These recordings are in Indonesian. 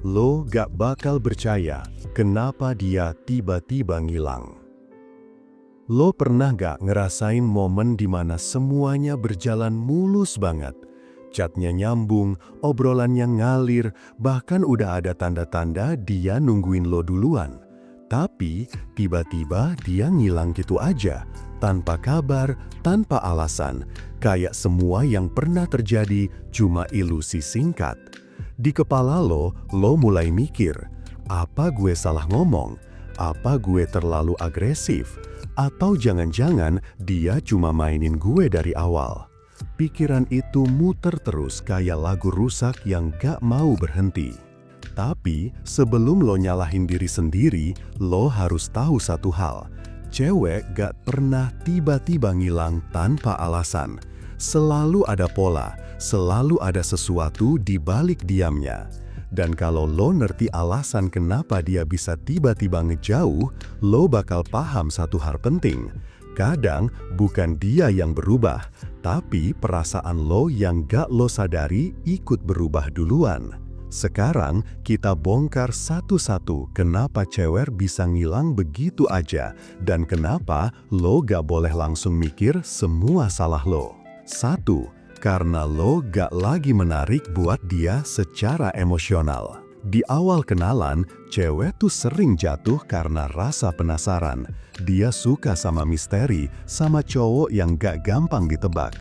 lo gak bakal percaya kenapa dia tiba-tiba ngilang. Lo pernah gak ngerasain momen dimana semuanya berjalan mulus banget? Chatnya nyambung, obrolannya ngalir, bahkan udah ada tanda-tanda dia nungguin lo duluan. Tapi tiba-tiba dia ngilang gitu aja, tanpa kabar, tanpa alasan. Kayak semua yang pernah terjadi cuma ilusi singkat. Di kepala lo mulai mikir, apa gue salah ngomong? Apa gue terlalu agresif? Atau jangan-jangan dia cuma mainin gue dari awal. Pikiran itu muter terus kayak lagu rusak yang gak mau berhenti. Tapi sebelum lo nyalahin diri sendiri, lo harus tahu satu hal. Cewek gak pernah tiba-tiba ngilang tanpa alasan. Selalu ada pola, selalu ada sesuatu di balik diamnya. Dan kalau lo ngerti alasan kenapa dia bisa tiba-tiba ngejauh, lo bakal paham satu hal penting. Kadang bukan dia yang berubah, tapi perasaan lo yang gak lo sadari ikut berubah duluan. Sekarang kita bongkar satu-satu kenapa cewek bisa ngilang begitu aja dan kenapa lo gak boleh langsung mikir semua salah lo. 1. Karena lo gak lagi menarik buat dia secara emosional. Di awal kenalan, cewek tuh sering jatuh karena rasa penasaran. Dia suka sama misteri, sama cowok yang gak gampang ditebak.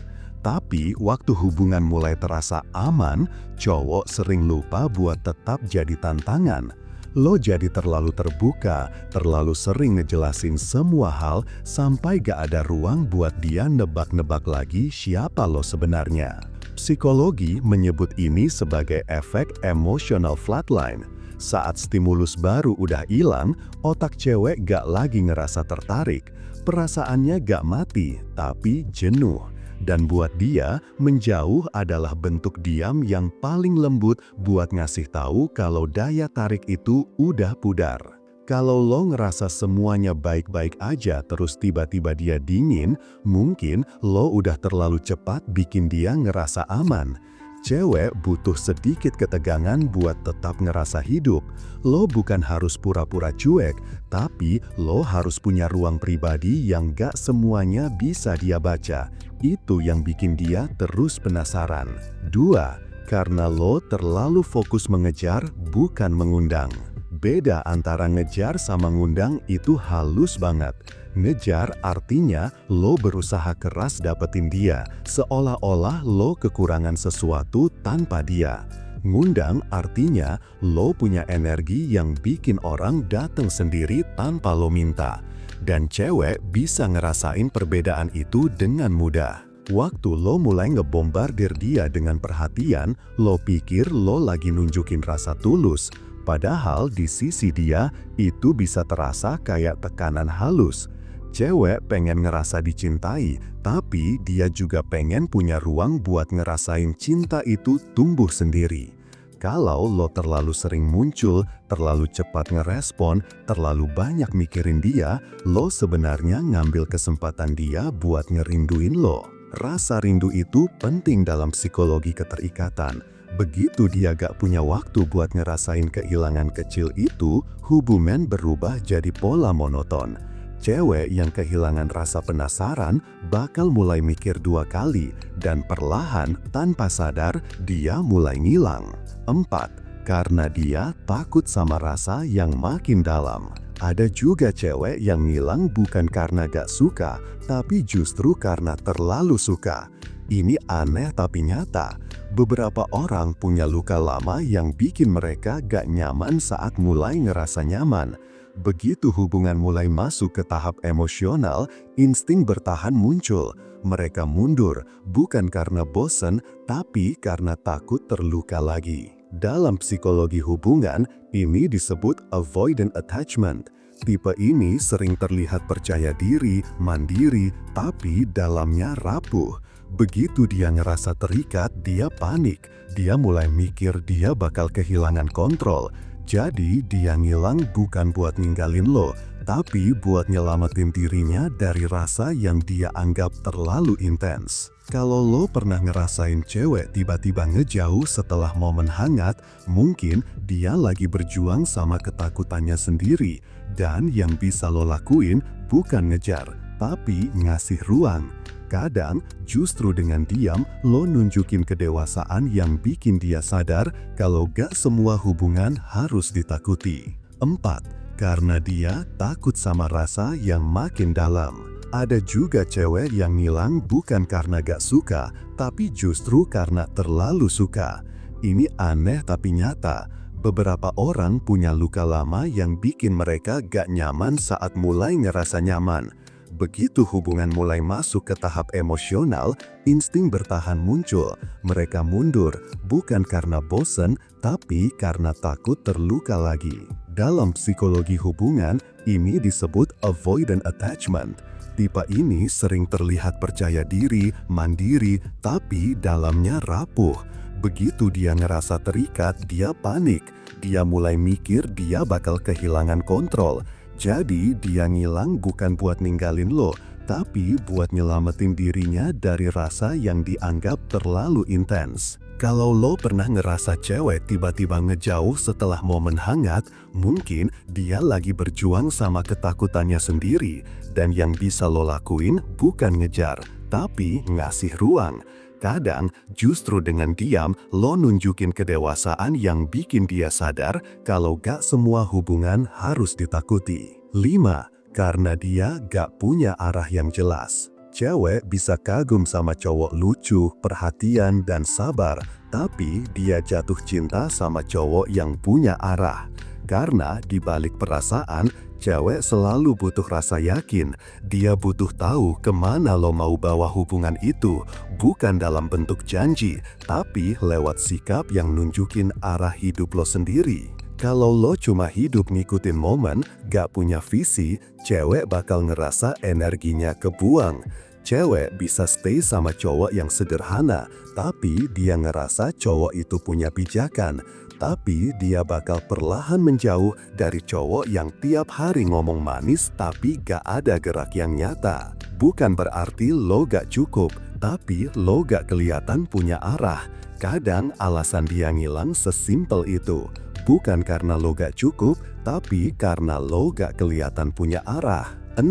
Tapi waktu hubungan mulai terasa aman, cowok sering lupa buat tetap jadi tantangan. Lo jadi terlalu terbuka, terlalu sering ngejelasin semua hal sampai gak ada ruang buat dia nebak-nebak lagi siapa lo sebenarnya. Psikologi menyebut ini sebagai efek emotional flatline. Saat stimulus baru udah hilang, otak cewek gak lagi ngerasa tertarik. Perasaannya gak mati, tapi jenuh. Dan buat dia, menjauh adalah bentuk diam yang paling lembut buat ngasih tahu kalau daya tarik itu udah pudar. Kalau lo ngerasa semuanya baik-baik aja terus tiba-tiba dia dingin, mungkin lo udah terlalu cepat bikin dia ngerasa aman. Cewek butuh sedikit ketegangan buat tetap ngerasa hidup. Lo bukan harus pura-pura cuek, tapi lo harus punya ruang pribadi yang gak semuanya bisa dia baca. Itu yang bikin dia terus penasaran. 2. Karena lo terlalu fokus mengejar, bukan mengundang. Beda antara ngejar sama ngundang itu halus banget. Ngejar artinya lo berusaha keras dapetin dia, seolah-olah lo kekurangan sesuatu tanpa dia. Ngundang artinya lo punya energi yang bikin orang datang sendiri tanpa lo minta. Dan cewek bisa ngerasain perbedaan itu dengan mudah. Waktu lo mulai ngebombardir dia dengan perhatian, lo pikir lo lagi nunjukin rasa tulus. Padahal di sisi dia, itu bisa terasa kayak tekanan halus. Cewek pengen ngerasa dicintai, tapi dia juga pengen punya ruang buat ngerasain cinta itu tumbuh sendiri. Kalau lo terlalu sering muncul, terlalu cepat ngerespon, terlalu banyak mikirin dia, lo sebenarnya ngambil kesempatan dia buat ngerinduin lo. Rasa rindu itu penting dalam psikologi keterikatan. Begitu dia gak punya waktu buat ngerasain kehilangan kecil itu, hubungan berubah jadi pola monoton. Cewek yang kehilangan rasa penasaran bakal mulai mikir 2 kali dan perlahan tanpa sadar dia mulai ngilang. 4. Karena dia takut sama rasa yang makin dalam. Ada juga cewek yang ngilang bukan karena gak suka, tapi justru karena terlalu suka. Ini aneh tapi nyata. Beberapa orang punya luka lama yang bikin mereka gak nyaman saat mulai ngerasa nyaman. Begitu hubungan mulai masuk ke tahap emosional, insting bertahan muncul. Mereka mundur, bukan karena bosan, tapi karena takut terluka lagi. Dalam psikologi hubungan, ini disebut avoidant attachment. Tipe ini sering terlihat percaya diri, mandiri, tapi dalamnya rapuh. Begitu dia ngerasa terikat, dia panik. Dia mulai mikir dia bakal kehilangan kontrol. Jadi dia ngilang bukan buat ninggalin lo, tapi buat nyelamatin dirinya dari rasa yang dia anggap terlalu intens. Kalau lo pernah ngerasain cewek tiba-tiba ngejauh setelah momen hangat, mungkin dia lagi berjuang sama ketakutannya sendiri. Dan yang bisa lo lakuin bukan ngejar, tapi ngasih ruang. Kadang justru dengan diam lo nunjukin kedewasaan yang bikin dia sadar kalau gak semua hubungan harus ditakuti. 4. Karena dia takut sama rasa yang makin dalam. Ada juga cewek yang ngilang bukan karena gak suka, tapi justru karena terlalu suka. Ini aneh tapi nyata. Beberapa orang punya luka lama yang bikin mereka gak nyaman saat mulai ngerasa nyaman. Begitu hubungan mulai masuk ke tahap emosional, insting bertahan muncul. Mereka mundur, bukan karena bosen, tapi karena takut terluka lagi. Dalam psikologi hubungan, ini disebut avoidant attachment. Tipe ini sering terlihat percaya diri, mandiri, tapi dalamnya rapuh. Begitu dia ngerasa terikat, dia panik. Dia mulai mikir dia bakal kehilangan kontrol. Jadi dia ngilang bukan buat ninggalin lo, tapi buat nyelamatin dirinya dari rasa yang dianggap terlalu intens. Kalau lo pernah ngerasa cewek tiba-tiba ngejauh setelah momen hangat, mungkin dia lagi berjuang sama ketakutannya sendiri. Dan yang bisa lo lakuin bukan ngejar, tapi ngasih ruang. Kadang justru dengan diam lo nunjukin kedewasaan yang bikin dia sadar kalau gak semua hubungan harus ditakuti. 5. Karena dia gak punya arah yang jelas. Cewek bisa kagum sama cowok lucu, perhatian, dan sabar, tapi dia jatuh cinta sama cowok yang punya arah. Karena di balik perasaan, cewek selalu butuh rasa yakin. Dia butuh tahu kemana lo mau bawa hubungan itu, bukan dalam bentuk janji, tapi lewat sikap yang nunjukin arah hidup lo sendiri. Kalau lo cuma hidup ngikutin momen, gak punya visi, cewek bakal ngerasa energinya kebuang. Cewek bisa stay sama cowok yang sederhana, tapi dia ngerasa cowok itu punya pijakan. Tapi dia bakal perlahan menjauh dari cowok yang tiap hari ngomong manis tapi gak ada gerak yang nyata. Bukan berarti lo gak cukup, tapi lo gak kelihatan punya arah. Kadang alasan dia ngilang sesimpel itu. Bukan karena lo gak cukup, tapi karena lo gak kelihatan punya arah. 6.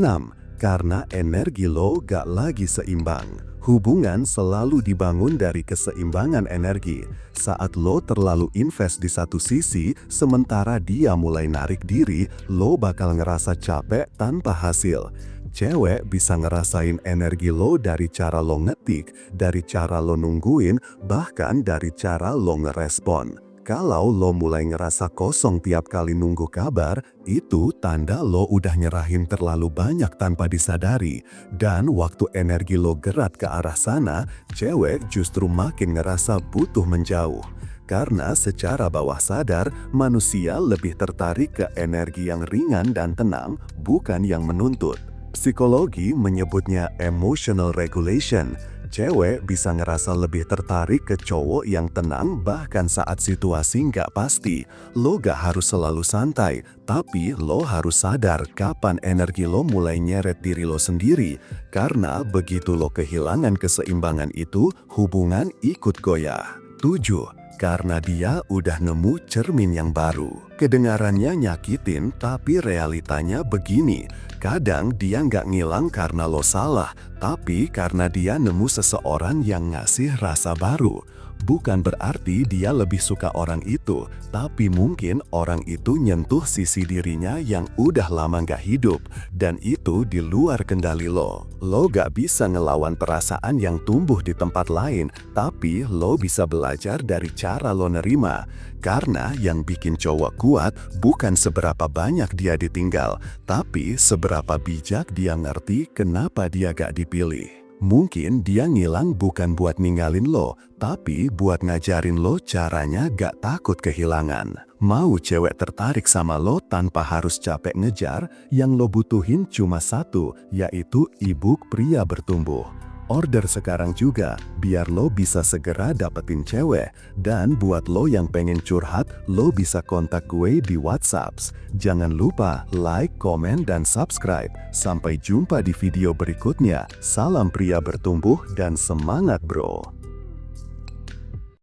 Karena energi lo gak lagi seimbang. Hubungan selalu dibangun dari keseimbangan energi. Saat lo terlalu invest di satu sisi, sementara dia mulai narik diri, lo bakal ngerasa capek tanpa hasil. Cewek bisa ngerasain energi lo dari cara lo ngetik, dari cara lo nungguin, bahkan dari cara lo ngerespon. Kalau lo mulai ngerasa kosong tiap kali nunggu kabar, itu tanda lo udah nyerahin terlalu banyak tanpa disadari. Dan waktu energi lo gerak ke arah sana, cewek justru makin ngerasa butuh menjauh. Karena secara bawah sadar, manusia lebih tertarik ke energi yang ringan dan tenang, bukan yang menuntut. Psikologi menyebutnya emotional regulation. Cewek bisa ngerasa lebih tertarik ke cowok yang tenang bahkan saat situasi nggak pasti. Lo gak harus selalu santai, tapi lo harus sadar kapan energi lo mulai nyeret diri lo sendiri. Karena begitu lo kehilangan keseimbangan itu, hubungan ikut goyah. 7. Karena dia udah nemu cermin yang baru. Kedengarannya nyakitin, tapi realitanya begini. Kadang dia nggak ngilang karena lo salah, tapi karena dia nemu seseorang yang ngasih rasa baru. Bukan berarti dia lebih suka orang itu, tapi mungkin orang itu nyentuh sisi dirinya yang udah lama nggak hidup, dan itu di luar kendali lo. Lo gak bisa ngelawan perasaan yang tumbuh di tempat lain, tapi lo bisa belajar dari cara lo nerima. Karena yang bikin cowok kuat bukan seberapa banyak dia ditinggal, tapi seberapa bijak dia ngerti kenapa dia gak dipilih. Mungkin dia ngilang bukan buat ninggalin lo, tapi buat ngajarin lo caranya gak takut kehilangan. Mau cewek tertarik sama lo tanpa harus capek ngejar, yang lo butuhin cuma satu, yaitu ibu pria bertumbuh. Order sekarang juga, biar lo bisa segera dapetin cewek. Dan buat lo yang pengen curhat, lo bisa kontak gue di WhatsApp. Jangan lupa like, komen, dan subscribe. Sampai jumpa di video berikutnya. Salam pria bertumbuh dan semangat bro.